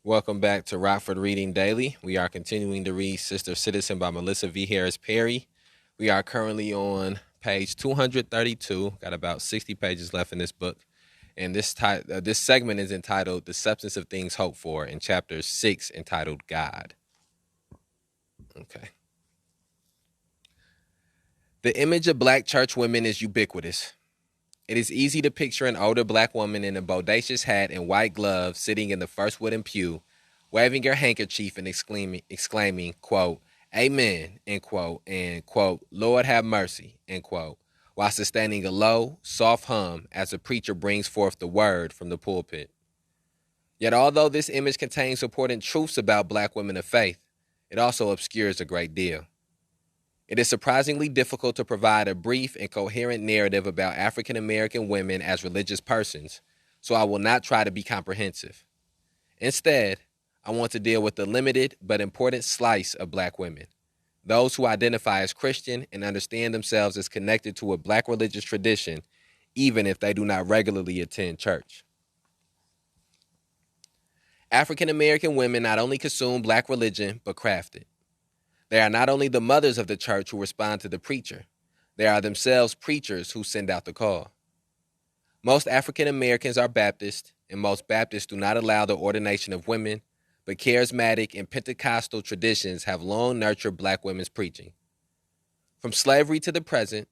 Welcome back to Rockford Reading Daily. We are continuing to read Sister Citizen by Melissa V. Harris Perry. We are currently on page 232, got about 60 pages left in this book. And this segment is entitled The Substance of Things Hoped For, in chapter 6, entitled God. Okay. The image of black church women is ubiquitous. It is easy to picture an older black woman in a bodacious hat and white gloves sitting in the first wooden pew, waving her handkerchief and exclaiming, quote, "Amen," end quote, and, quote, "Lord have mercy," end quote, while sustaining a low, soft hum as the preacher brings forth the word from the pulpit. Yet although this image contains important truths about black women of faith, it also obscures a great deal. It is surprisingly difficult to provide a brief and coherent narrative about African American women as religious persons, so I will not try to be comprehensive. Instead, I want to deal with the limited but important slice of black women, those who identify as Christian and understand themselves as connected to a black religious tradition, even if they do not regularly attend church. African American women not only consume black religion, but craft it. They are not only the mothers of the church who respond to the preacher, they are themselves preachers who send out the call. Most African Americans are Baptist, and most Baptists do not allow the ordination of women, but charismatic and Pentecostal traditions have long nurtured black women's preaching. From slavery to the present,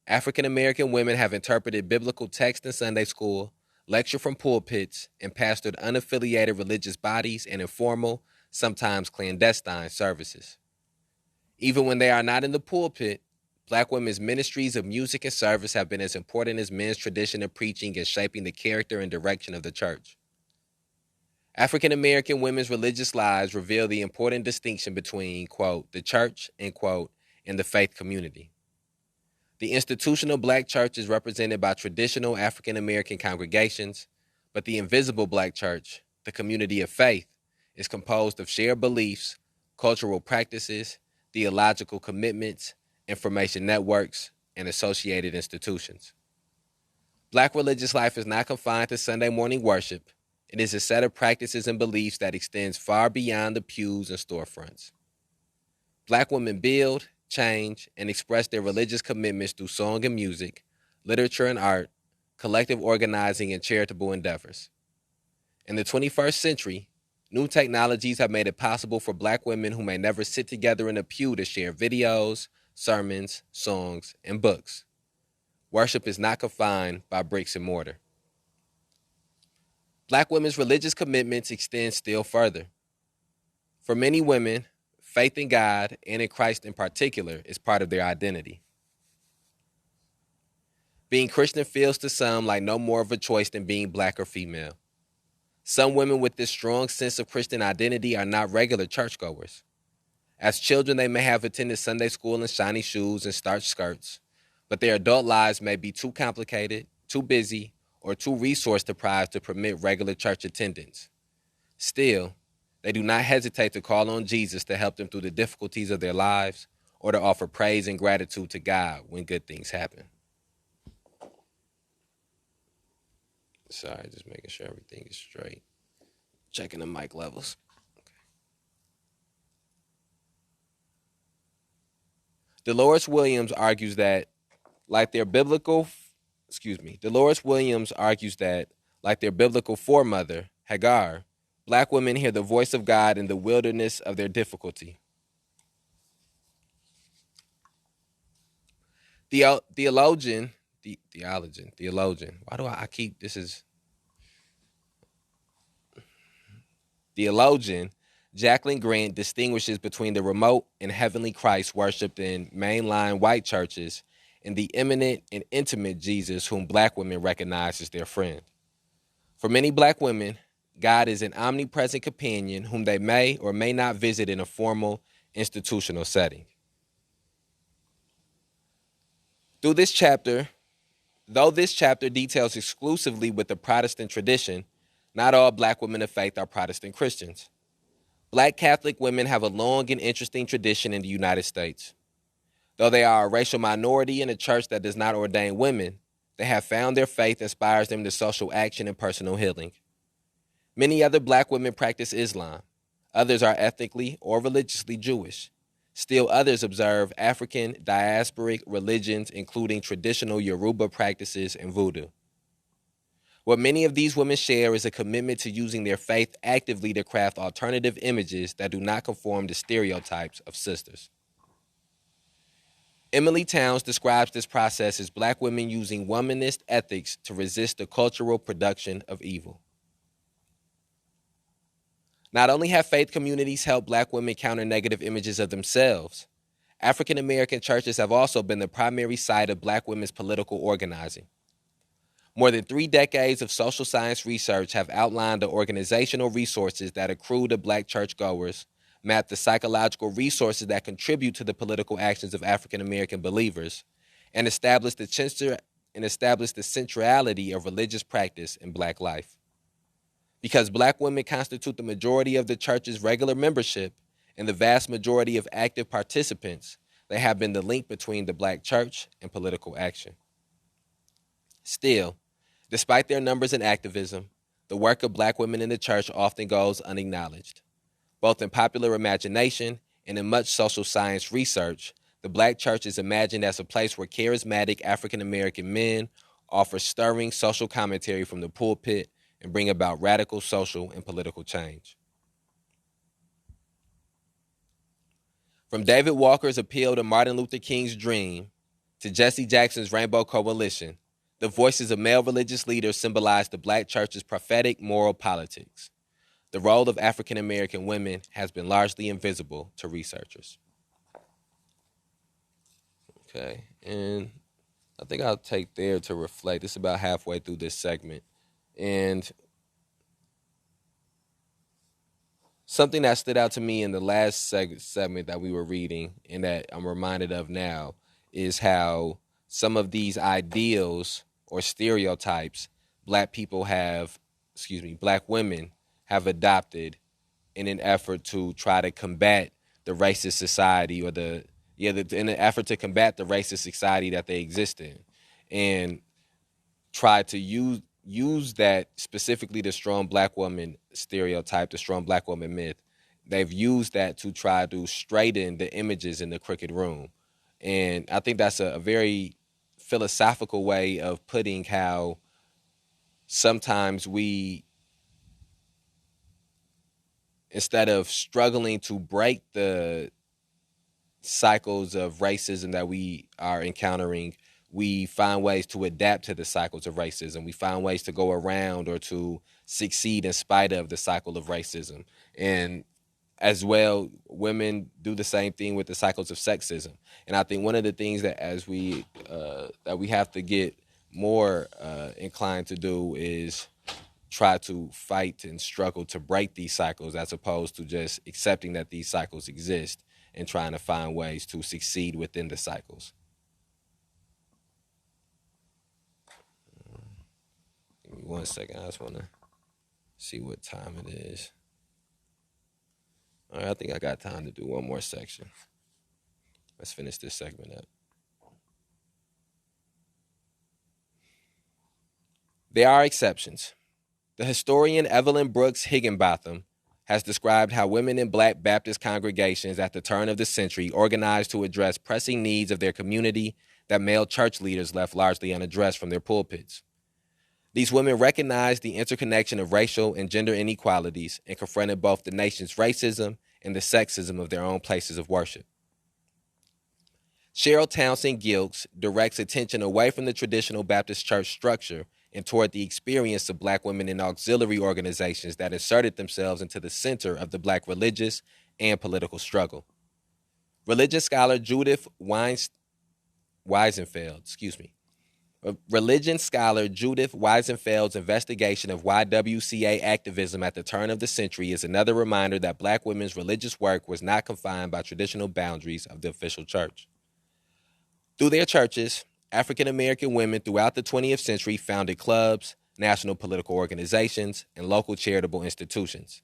African American women have interpreted biblical text in Sunday school, lectured from pulpits, and pastored unaffiliated religious bodies and informal, sometimes clandestine services. Even when they are not in the pulpit, black women's ministries of music and service have been as important as men's tradition of preaching and shaping the character and direction of the church. African American women's religious lives reveal the important distinction between, quote, the church, end quote, and the faith community. The institutional black church is represented by traditional African American congregations, but the invisible black church, the community of faith, is composed of shared beliefs, cultural practices, theological commitments, information networks, and associated institutions. Black religious life is not confined to Sunday morning worship. It is a set of practices and beliefs that extends far beyond the pews and storefronts. Black women build, change, and express their religious commitments through song and music, literature and art, collective organizing, and charitable endeavors. In the 21st century, new technologies have made it possible for black women who may never sit together in a pew to share videos, sermons, songs, and books. Worship is not confined by bricks and mortar. Black women's religious commitments extend still further. For many women, faith in God and in Christ in particular is part of their identity. Being Christian feels to some like no more of a choice than being black or female. Some women with this strong sense of Christian identity are not regular churchgoers. As children, they may have attended Sunday school in shiny shoes and starched skirts, but their adult lives may be too complicated, too busy, or too resource-deprived to permit regular church attendance. Still, they do not hesitate to call on Jesus to help them through the difficulties of their lives or to offer praise and gratitude to God when good things happen. Sorry, just making sure everything is straight. Checking the mic levels. Okay. Dolores Williams argues that, like their biblical foremother, Hagar, black women hear the voice of God in the wilderness of their difficulty. Theologian. Why do I keep this is theologian Jacqueline Grant distinguishes between the remote and heavenly Christ worshipped in mainline white churches and the imminent and intimate Jesus whom black women recognize as their friend. For many black women, God is an omnipresent companion whom they may or may not visit in a formal institutional setting. Though this chapter details exclusively with the Protestant tradition, not all black women of faith are Protestant Christians. Black Catholic women have a long and interesting tradition in the United States. Though they are a racial minority in a church that does not ordain women, they have found their faith inspires them to social action and personal healing. Many other black women practice Islam. Others are ethnically or religiously Jewish. Still others observe African diasporic religions, including traditional Yoruba practices and voodoo. What many of these women share is a commitment to using their faith actively to craft alternative images that do not conform to stereotypes of sisters. Emily Towns describes this process as black women using womanist ethics to resist the cultural production of evil. Not only have faith communities helped black women counter negative images of themselves, African American churches have also been the primary site of black women's political organizing. More than 3 decades of social science research have outlined the organizational resources that accrue to black churchgoers, mapped the psychological resources that contribute to the political actions of African American believers, and established the centrality of religious practice in black life. Because black women constitute the majority of the church's regular membership and the vast majority of active participants, they have been the link between the black church and political action. Still, despite their numbers and activism, the work of black women in the church often goes unacknowledged. Both in popular imagination and in much social science research, the black church is imagined as a place where charismatic African American men offer stirring social commentary from the pulpit and bring about radical social and political change. From David Walker's appeal to Martin Luther King's dream to Jesse Jackson's Rainbow Coalition, the voices of male religious leaders symbolize the black church's prophetic moral politics. The role of African American women has been largely invisible to researchers. Okay, and I think I'll take there to reflect. This is about halfway through this segment. And something that stood out to me in the last segment that we were reading and that I'm reminded of now is how some of these ideals or stereotypes black women have adopted in an effort to try to combat the racist society in an effort to combat the racist society that they exist in, and try to use that, specifically the strong black woman stereotype, the strong black woman myth. They've used that to try to straighten the images in the crooked room. And I think that's a very philosophical way of putting how sometimes we, instead of struggling to break the cycles of racism that we are encountering, we find ways to adapt to the cycles of racism. We find ways to go around or to succeed in spite of the cycle of racism. And as well, women do the same thing with the cycles of sexism. And I think one of the things that that we have to get more inclined to do is try to fight and struggle to break these cycles, as opposed to just accepting that these cycles exist and trying to find ways to succeed within the cycles. Give me 1 second. I just want to see what time it is. All right, I think I got time to do one more section. Let's finish this segment up. There are exceptions. The historian Evelyn Brooks Higginbotham has described how women in black Baptist congregations at the turn of the century organized to address pressing needs of their community that male church leaders left largely unaddressed from their pulpits. These women recognized the interconnection of racial and gender inequalities and confronted both the nation's racism and the sexism of their own places of worship. Cheryl Townsend Gilkes directs attention away from the traditional Baptist church structure and toward the experience of black women in auxiliary organizations that inserted themselves into the center of the black religious and political struggle. Religion scholar Judith Weisenfeld's investigation of YWCA activism at the turn of the century is another reminder that black women's religious work was not confined by traditional boundaries of the official church. Through their churches, African American women throughout the 20th century founded clubs, national political organizations, and local charitable institutions.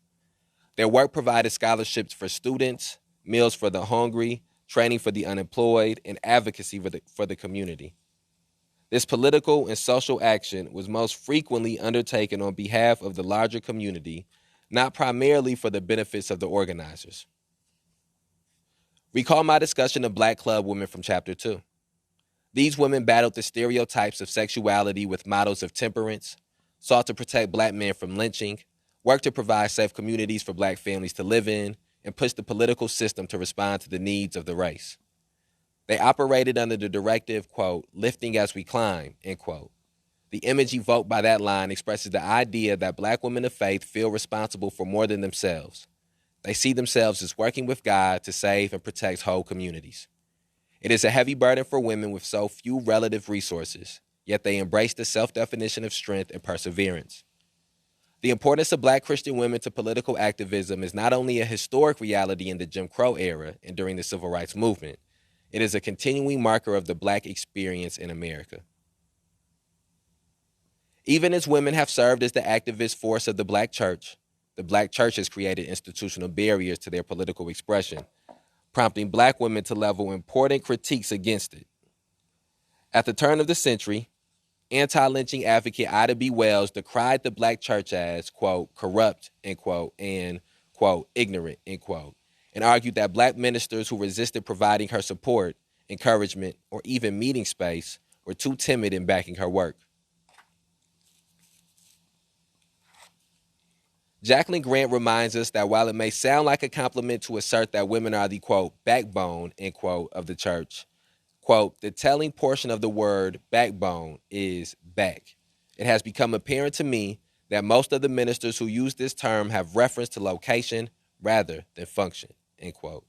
Their work provided scholarships for students, meals for the hungry, training for the unemployed, and advocacy for the community. This political and social action was most frequently undertaken on behalf of the larger community, not primarily for the benefits of the organizers. Recall my discussion of Black Club women from Chapter 2. These women battled the stereotypes of sexuality with mottos of temperance, sought to protect Black men from lynching, worked to provide safe communities for Black families to live in, and pushed the political system to respond to the needs of the race. They operated under the directive, quote, lifting as we climb, end quote. The image evoked by that line expresses the idea that Black women of faith feel responsible for more than themselves. They see themselves as working with God to save and protect whole communities. It is a heavy burden for women with so few relative resources, yet they embrace the self-definition of strength and perseverance. The importance of Black Christian women to political activism is not only a historic reality in the Jim Crow era and during the Civil Rights Movement, it is a continuing marker of the Black experience in America. Even as women have served as the activist force of the Black church has created institutional barriers to their political expression, prompting Black women to level important critiques against it. At the turn of the century, anti-lynching advocate Ida B. Wells decried the Black church as, quote, corrupt, end quote, and, quote, ignorant, end quote, and argued that Black ministers who resisted providing her support, encouragement, or even meeting space were too timid in backing her work. Jacqueline Grant reminds us that while it may sound like a compliment to assert that women are the, quote, backbone, end quote, of the church, quote, the telling portion of the word backbone is back. It has become apparent to me that most of the ministers who use this term have reference to location rather than function, end quote.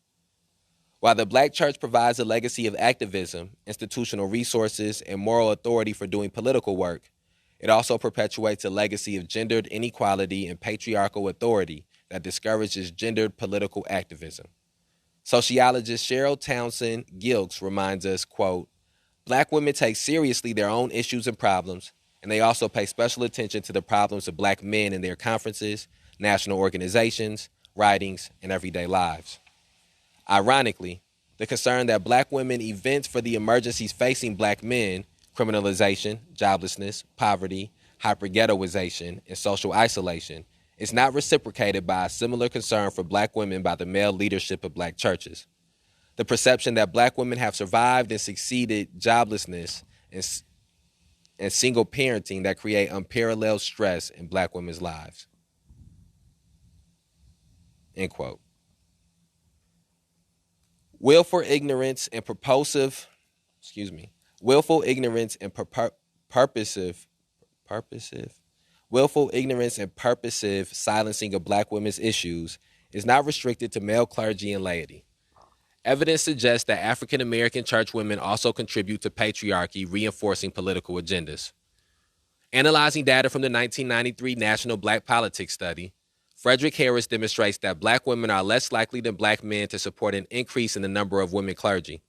While the Black church provides a legacy of activism, institutional resources, and moral authority for doing political work, it also perpetuates a legacy of gendered inequality and patriarchal authority that discourages gendered political activism. Sociologist Cheryl Townsend Gilkes reminds us, quote, Black women take seriously their own issues and problems, and they also pay special attention to the problems of Black men in their conferences, national organizations, writings, and everyday lives. Ironically, the concern that Black women evince for the emergencies facing Black men, criminalization, joblessness, poverty, hyperghettoization, and social isolation, is not reciprocated by a similar concern for Black women by the male leadership of Black churches. The perception that Black women have survived and succeeded joblessness and single parenting that create unparalleled stress in Black women's lives. End quote. Willful ignorance and purposive silencing of Black women's issues is not restricted to male clergy and laity. Evidence suggests that African American church women also contribute to patriarchy, reinforcing political agendas. Analyzing data from the 1993 National Black Politics Study, Frederick Harris demonstrates that Black women are less likely than Black men to support an increase in the number of women clergy.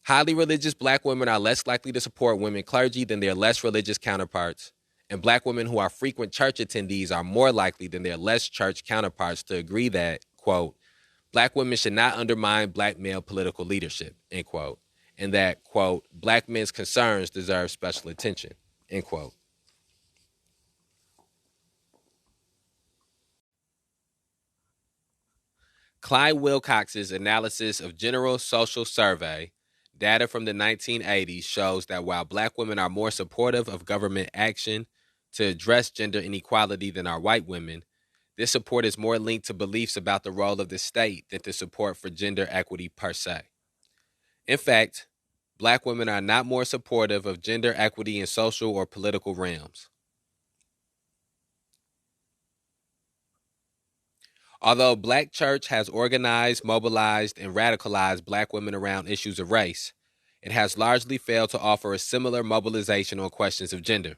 Highly religious Black women are less likely to support women clergy than their less religious counterparts, and Black women who are frequent church attendees are more likely than their less church counterparts to agree that, quote, Black women should not undermine Black male political leadership, end quote, and that, quote, Black men's concerns deserve special attention, end quote. Clyde Wilcox's analysis of General Social Survey data from the 1980s shows that while Black women are more supportive of government action to address gender inequality than are white women, this support is more linked to beliefs about the role of the state than to support for gender equity per se. In fact, Black women are not more supportive of gender equity in social or political realms. Although Black church has organized, mobilized, and radicalized Black women around issues of race, it has largely failed to offer a similar mobilization on questions of gender.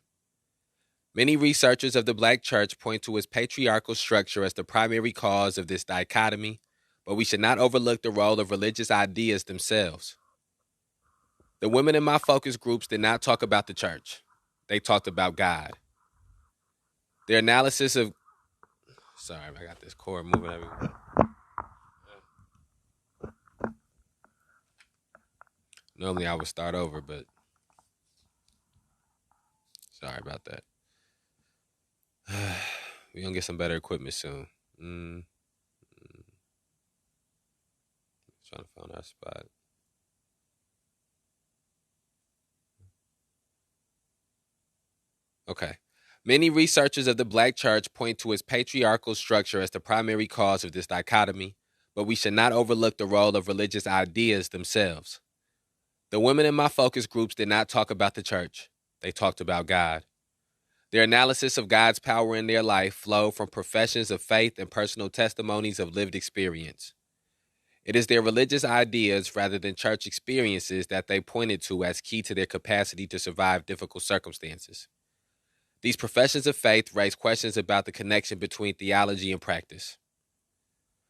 Many researchers of the Black church point to its patriarchal structure as the primary cause of this dichotomy, but we should not overlook the role of religious ideas themselves. The women in my focus groups did not talk about the church. They talked about God. Their analysis of... Sorry, I got this cord moving everywhere. Normally I would start over, but Sorry about that. We're going to get some better equipment soon. Trying to find our spot. Okay. Many researchers of the Black church point to its patriarchal structure as the primary cause of this dichotomy, but we should not overlook the role of religious ideas themselves. The women in my focus groups did not talk about the church. They talked about God. Their analysis of God's power in their life flowed from professions of faith and personal testimonies of lived experience. It is their religious ideas rather than church experiences that they pointed to as key to their capacity to survive difficult circumstances. These professions of faith raise questions about the connection between theology and practice.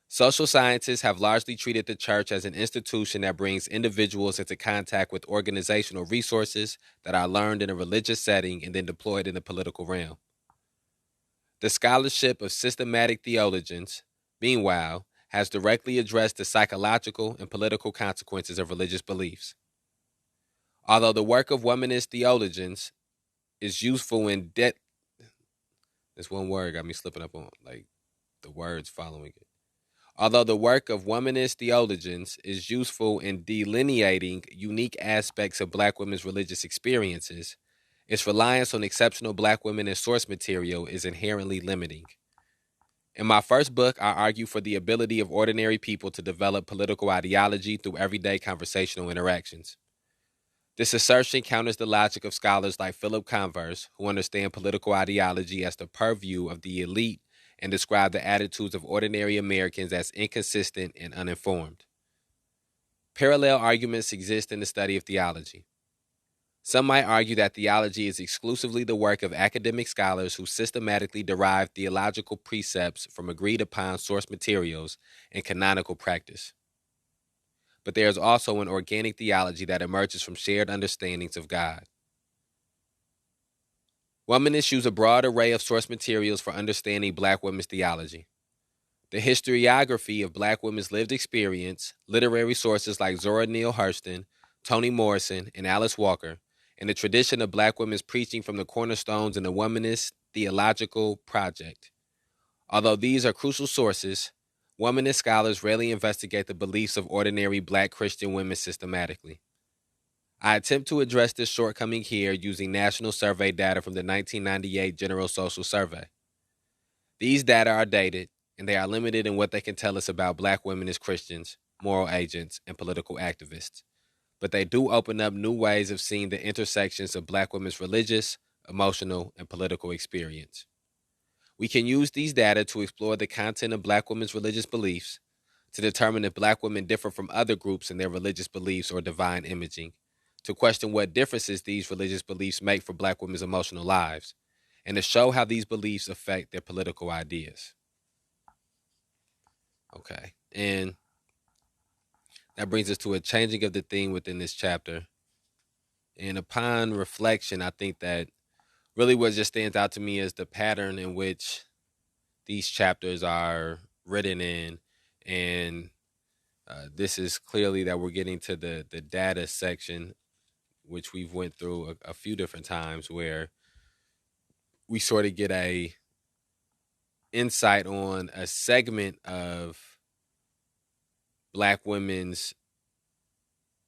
Social scientists have largely treated the church as an institution that brings individuals into contact with organizational resources that are learned in a religious setting and then deployed in the political realm. The scholarship of systematic theologians, meanwhile, has directly addressed the psychological and political consequences of religious beliefs. Although the work of womanist theologians is useful in this one word got me slipping up on the words following it. Although the work of womanist theologians is useful in delineating unique aspects of Black women's religious experiences, its reliance on exceptional Black women as source material is inherently limiting. In my first book, I argue for the ability of ordinary people to develop political ideology through everyday conversational interactions. This assertion counters the logic of scholars like Philip Converse, who understand political ideology as the purview of the elite and describe the attitudes of ordinary Americans as inconsistent and uninformed. Parallel arguments exist in the study of theology. Some might argue that theology is exclusively the work of academic scholars who systematically derive theological precepts from agreed-upon source materials and canonical practice. But there is also an organic theology that emerges from shared understandings of God. Womanists use a broad array of source materials for understanding Black women's theology. The historiography of Black women's lived experience, literary sources like Zora Neale Hurston, Toni Morrison, and Alice Walker, and the tradition of Black women's preaching from the cornerstones in the womanist theological project. Although these are crucial sources, womanist scholars rarely investigate the beliefs of ordinary Black Christian women systematically. I attempt to address this shortcoming here using national survey data from the 1998 General Social Survey. These data are dated, and they are limited in what they can tell us about Black women as Christians, moral agents, and political activists. But they do open up new ways of seeing the intersections of Black women's religious, emotional, and political experience. We can use these data to explore the content of Black women's religious beliefs, to determine if Black women differ from other groups in their religious beliefs or divine imaging, to question what differences these religious beliefs make for Black women's emotional lives, and to show how these beliefs affect their political ideas. Okay, and that brings us to a changing of the theme within this chapter. And upon reflection, I think that really what just stands out to me is the pattern in which these chapters are written in. And this is clearly that we're getting to the data section, which we've went through a few different times, where we sort of get a insight on a segment of Black women's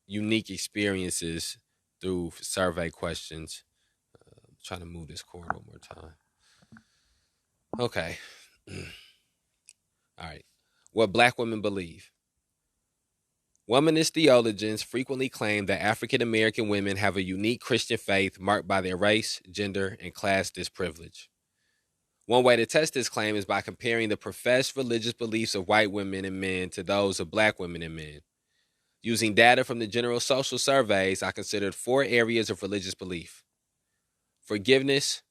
unique experiences through survey questions. I'm trying to move this cord one more time. Okay. All right. What Black women believe. Womanist theologians frequently claim that African American women have a unique Christian faith marked by their race, gender, and class disprivilege. One way to test this claim is by comparing the professed religious beliefs of white women and men to those of Black women and men. Using data from the General Social Surveys, I considered 4 areas of religious belief: forgiveness,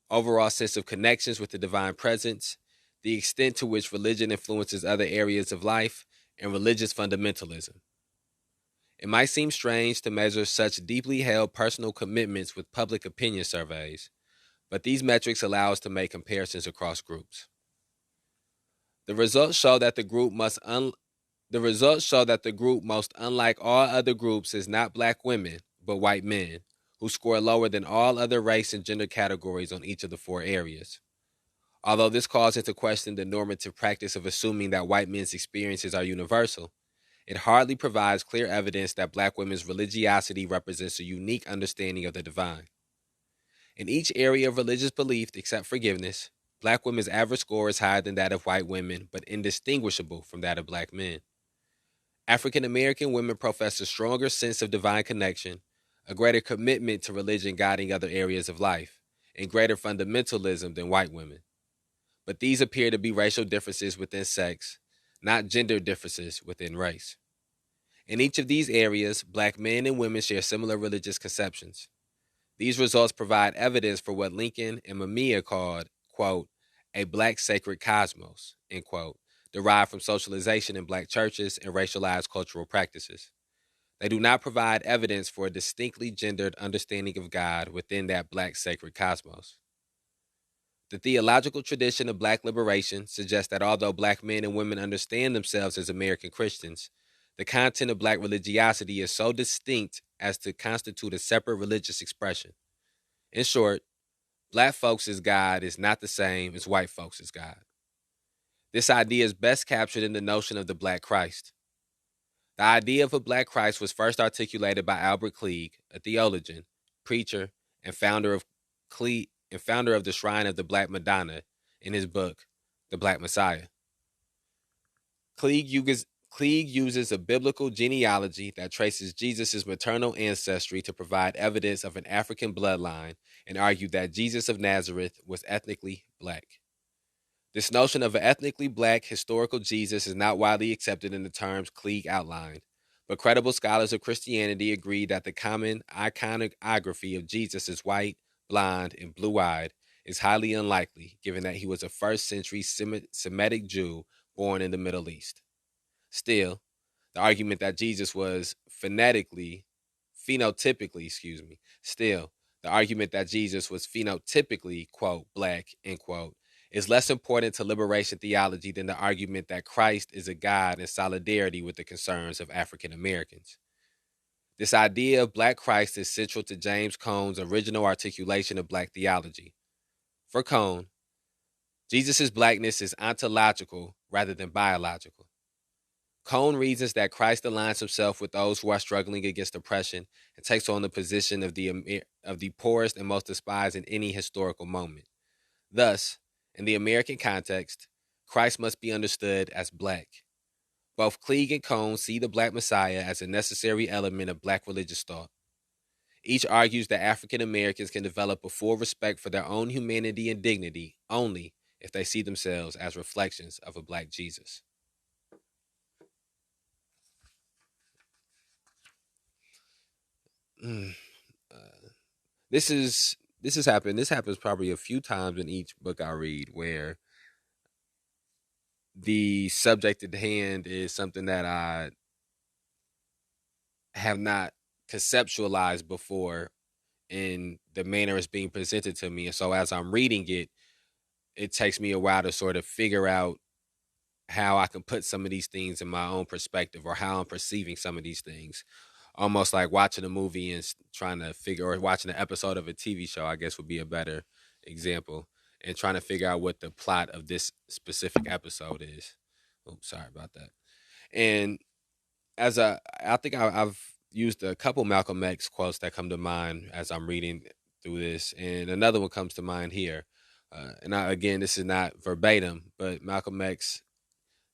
overall sense of connections with the divine presence, the extent to which religion influences other areas of life, and religious fundamentalism. It might seem strange to measure such deeply held personal commitments with public opinion surveys, but these metrics allow us to make comparisons across groups. The results show that the group most unlike all other groups is not Black women, but white men, who score lower than all other race and gender categories on each of the four areas. Although this calls into question the normative practice of assuming that white men's experiences are universal, it hardly provides clear evidence that black women's religiosity represents a unique understanding of the divine. In each area of religious belief except forgiveness, black women's average score is higher than that of white women, but indistinguishable from that of black men. African American women profess a stronger sense of divine connection, a greater commitment to religion guiding other areas of life, and greater fundamentalism than white women. But these appear to be racial differences within sex, not gender differences within race. In each of these areas, black men and women share similar religious conceptions. These results provide evidence for what Lincoln and Mamiya called, quote, a black sacred cosmos, end quote, derived from socialization in black churches and racialized cultural practices. They do not provide evidence for a distinctly gendered understanding of God within that black sacred cosmos. The theological tradition of black liberation suggests that although black men and women understand themselves as American Christians, the content of black religiosity is so distinct as to constitute a separate religious expression. In short, black folks' God is not the same as white folks' God. This idea is best captured in the notion of the Black Christ. The idea of a Black Christ was first articulated by Albert Cleage, a theologian, preacher, and founder of the Shrine of the Black Madonna, in his book, The Black Messiah. Cleage uses a biblical genealogy that traces Jesus' maternal ancestry to provide evidence of an African bloodline and argued that Jesus of Nazareth was ethnically black. This notion of an ethnically black historical Jesus is not widely accepted in the terms Cleage outlined, but credible scholars of Christianity agree that the common iconography of Jesus as white, blonde, and blue-eyed is highly unlikely, given that he was a first-century Semitic Jew born in the Middle East. Still, the argument that Jesus was phenotypically, quote, black, end quote, is less important to liberation theology than the argument that Christ is a God in solidarity with the concerns of African Americans. This idea of Black Christ is central to James Cone's original articulation of Black theology. For Cone, Jesus' blackness is ontological rather than biological. Cone reasons that Christ aligns himself with those who are struggling against oppression and takes on the position of the poorest and most despised in any historical moment. Thus, in the American context, Christ must be understood as black. Both Cleage and Cone see the Black Messiah as a necessary element of black religious thought. Each argues that African Americans can develop a full respect for their own humanity and dignity only if they see themselves as reflections of a black Jesus. This has happened. This happens probably a few times in each book I read, where the subject at hand is something that I have not conceptualized before in the manner it's being presented to me. And so as I'm reading it, it takes me a while to sort of figure out how I can put some of these things in my own perspective, or how I'm perceiving some of these things. Almost like watching a movie and trying to figure, or watching an episode of a TV show, I guess would be a better example, and trying to figure out what the plot of this specific episode is. Oops, sorry about that. And I think I've used a couple Malcolm X quotes that come to mind as I'm reading through this, and another one comes to mind here. Again, this is not verbatim, but Malcolm X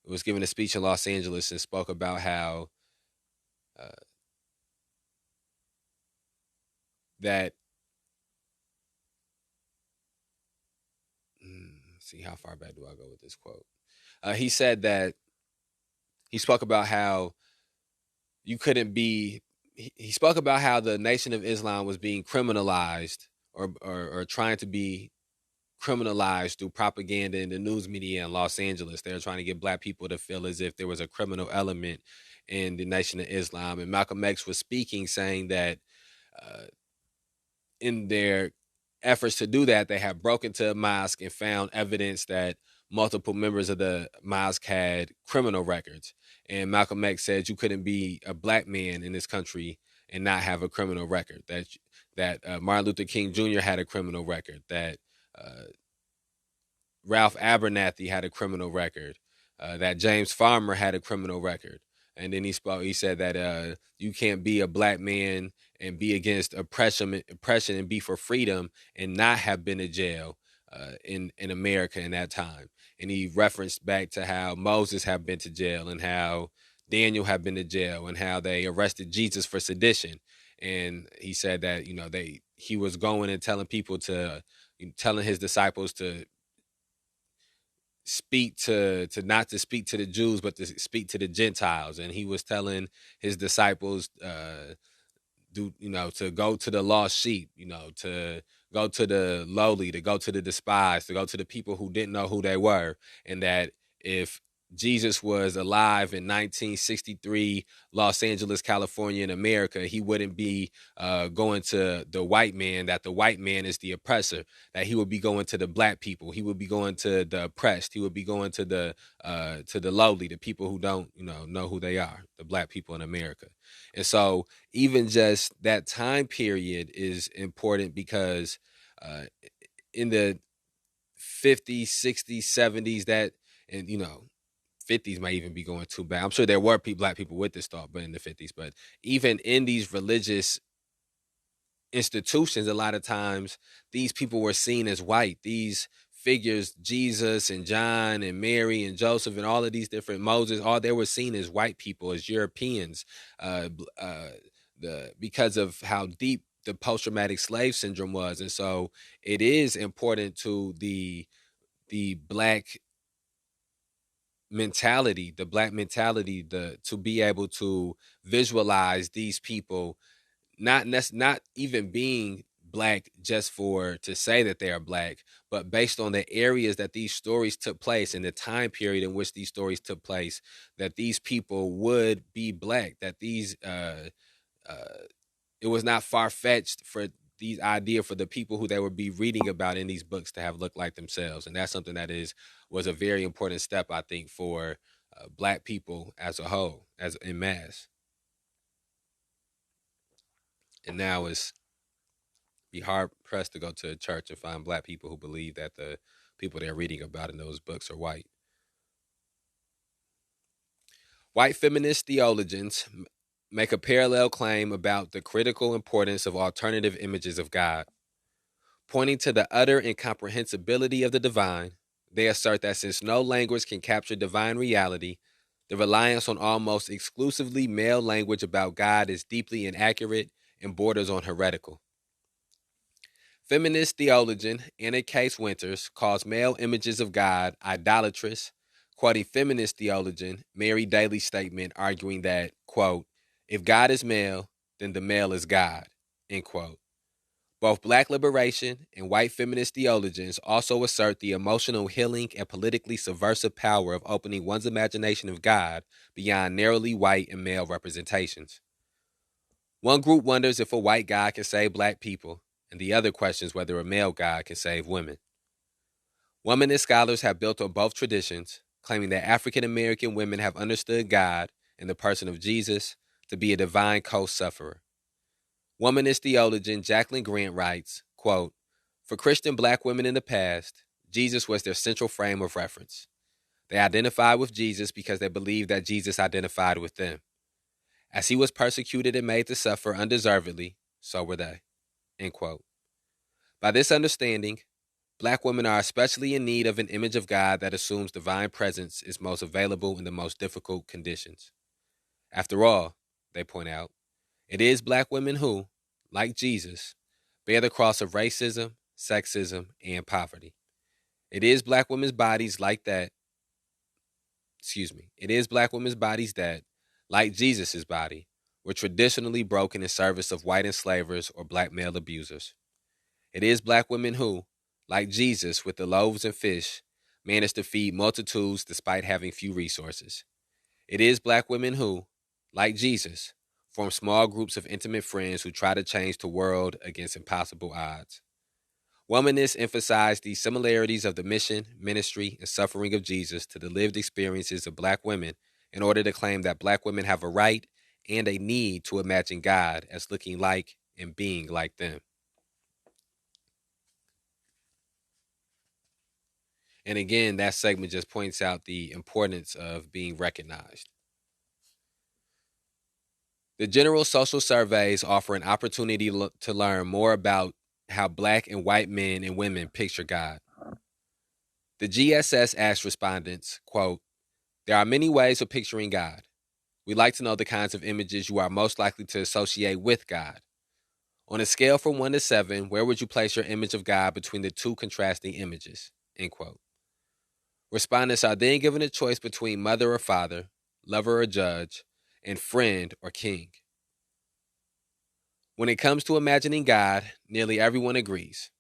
was giving a speech in Los Angeles and spoke about how that. Let's see, how far back do I go with this quote? He said that he spoke about how you couldn't be. He spoke about how the Nation of Islam was being criminalized, or trying to be criminalized through propaganda in the news media in Los Angeles. They were trying to get black people to feel as if there was a criminal element in the Nation of Islam. And Malcolm X was speaking, saying that in their efforts to do that, they have broken into a mosque and found evidence that multiple members of the mosque had criminal records. And Malcolm X said you couldn't be a black man in this country and not have a criminal record. That Martin Luther King Jr. had a criminal record. That Ralph Abernathy had a criminal record. That James Farmer had a criminal record. And then he said that you can't be a black man and be against oppression and be for freedom and not have been to jail in America in that time. And he referenced back to how Moses had been to jail and how Daniel had been to jail and how they arrested Jesus for sedition. And he said that he was going and telling people telling his disciples to speak to not to speak to the Jews, but to speak to the Gentiles. And he was telling his disciples to go to the lost sheep, to go to the lowly, to go to the despised, to go to the people who didn't know who they were. And that if Jesus was alive in 1963, Los Angeles, California, in America, he wouldn't be going to the white man, that the white man is the oppressor, that he would be going to the black people. He would be going to the oppressed. He would be going to the lowly, the people who don't, know who they are, the black people in America. And so even just that time period is important because in the 50s, 60s, 70s, that, and 50s might even be going too bad. I'm sure there were black people with this thought, but in the 50s. But even in these religious institutions, a lot of times these people were seen as white. These figures, Jesus and John and Mary and Joseph and all of these different Moses, all they were seen as white people, as Europeans, because of how deep the post-traumatic slave syndrome was. And so it is important to the black mentality, to be able to visualize these people not even being black just to say that they are black, but based on the areas that these stories took place and the time period in which these stories took place, that these people would be black, that these it was not far-fetched for these idea for the people who they would be reading about in these books to have looked like themselves. And that's something that was a very important step, I think, for black people as a whole, as en masse. And now it's be hard pressed to go to a church and find black people who believe that the people they're reading about in those books are white. White feminist theologians make a parallel claim about the critical importance of alternative images of God. Pointing to the utter incomprehensibility of the divine, they assert that since no language can capture divine reality, the reliance on almost exclusively male language about God is deeply inaccurate and borders on heretical. Feminist theologian Anna Case Winters calls male images of God idolatrous, quoting feminist theologian Mary Daly's statement arguing that, quote, if God is male, then the male is God, end quote. Both black liberation and white feminist theologians also assert the emotional healing and politically subversive power of opening one's imagination of God beyond narrowly white and male representations. One group wonders if a white God can save black people, and the other questions whether a male God can save women. Womanist scholars have built on both traditions, claiming that African American women have understood God in the person of Jesus to be a divine co-sufferer. Womanist theologian Jacqueline Grant writes, quote, for Christian black women in the past, Jesus was their central frame of reference. They identified with Jesus because they believed that Jesus identified with them. As he was persecuted and made to suffer undeservedly, so were they, end quote. By this understanding, black women are especially in need of an image of God that assumes divine presence is most available in the most difficult conditions. After all, they point out, it is black women who, like Jesus, bear the cross of racism, sexism, and poverty. It is black women's bodies that, like Jesus' body, were traditionally broken in service of white enslavers or black male abusers. It is black women who, like Jesus with the loaves and fish, managed to feed multitudes despite having few resources. It is black women who, like Jesus, form small groups of intimate friends who try to change the world against impossible odds. Womanists emphasize the similarities of the mission, ministry, and suffering of Jesus to the lived experiences of black women in order to claim that black women have a right and a need to imagine God as looking like and being like them. And again, that segment just points out the importance of being recognized. The general social surveys offer an opportunity to learn more about how Black and white men and women picture God. The GSS asked respondents, quote, "There are many ways of picturing God. We'd like to know the kinds of images you are most likely to associate with God. On a scale from 1 to 7, where would you place your image of God between the two contrasting images?" End quote. Respondents are then given a choice between mother or father, lover or judge, and friend or king. When it comes to imagining God, nearly everyone agrees.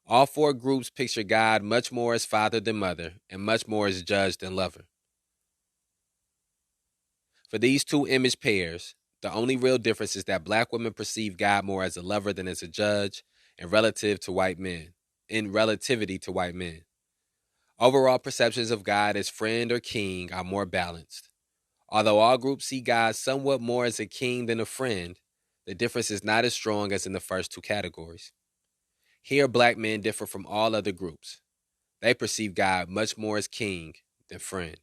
All four groups picture God much more as father than mother, and much more as judge than lover. For these two image pairs, the only real difference is that Black women perceive God more as a lover than as a judge, in relativity to white men. Overall perceptions of God as friend or king are more balanced. Although all groups see God somewhat more as a king than a friend, the difference is not as strong as in the first two categories. Here, Black men differ from all other groups. They perceive God much more as king than friend.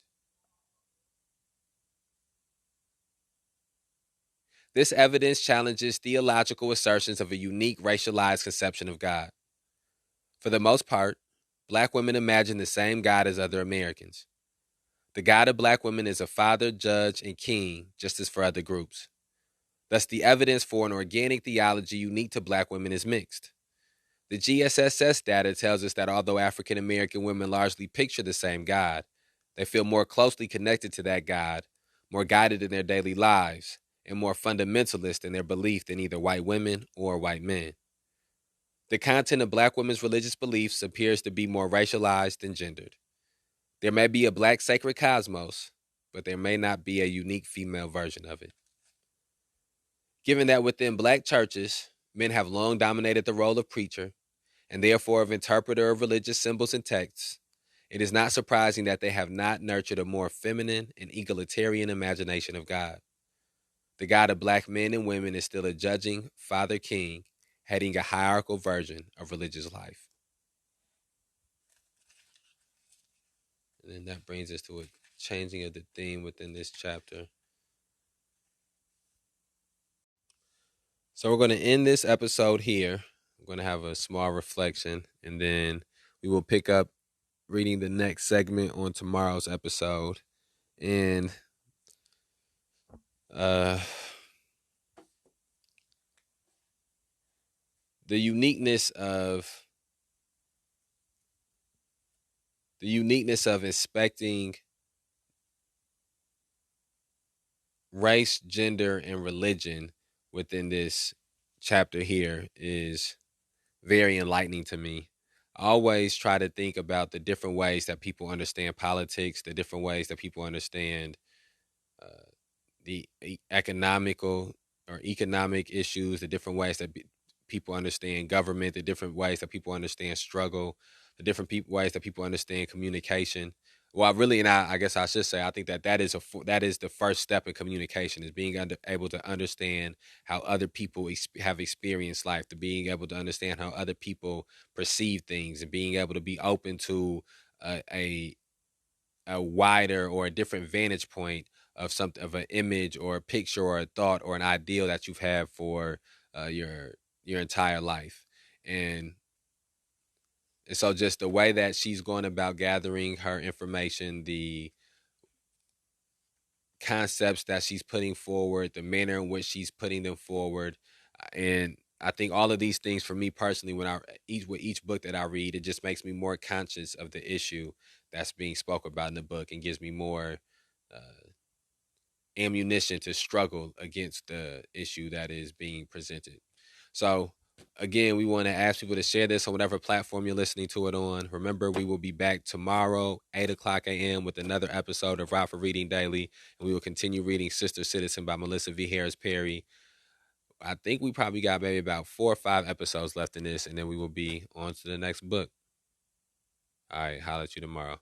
This evidence challenges theological assertions of a unique racialized conception of God. For the most part, Black women imagine the same God as other Americans. The God of Black women is a father, judge, and king, just as for other groups. Thus, the evidence for an organic theology unique to Black women is mixed. The GSSS data tells us that although African American women largely picture the same God, they feel more closely connected to that God, more guided in their daily lives, and more fundamentalist in their belief than either white women or white men. The content of Black women's religious beliefs appears to be more racialized than gendered. There may be a Black sacred cosmos, but there may not be a unique female version of it. Given that within Black churches, men have long dominated the role of preacher, and therefore of interpreter of religious symbols and texts, it is not surprising that they have not nurtured a more feminine and egalitarian imagination of God. The God of Black men and women is still a judging Father King, heading a hierarchical version of religious life. And then that brings us to a changing of the theme within this chapter. So we're going to end this episode here. I'm going to have a small reflection, and then we will pick up reading the next segment on tomorrow's episode. And the uniqueness of inspecting race, gender, and religion within this chapter here is very enlightening to me. I always try to think about the different ways that people understand politics, the different ways that people understand uh, the economic issues, the different ways that people understand government, the different ways that people understand struggle, the different ways that people understand communication. Well, really, and I guess I should say, I think that is the first step in communication, is being able to understand how other people have experienced life, to being able to understand how other people perceive things, and being able to be open to a wider or a different vantage point of something, of an image or a picture or a thought or an ideal that you've had for your entire life. And so just the way that she's going about gathering her information, the concepts that she's putting forward, the manner in which she's putting them forward, and I think all of these things, for me personally, with each book that I read, it just makes me more conscious of the issue that's being spoke about in the book, and gives me more ammunition to struggle against the issue that is being presented. So again, we want to ask people to share this on whatever platform you're listening to it on. Remember, we will be back tomorrow, 8 o'clock a.m. with another episode of Rockford Reading Daily, and we will continue reading Sister Citizen by Melissa V. Harris Perry. I think we probably got maybe about 4 or 5 episodes left in this, and then we will be on to the next book. All right, holler at you tomorrow.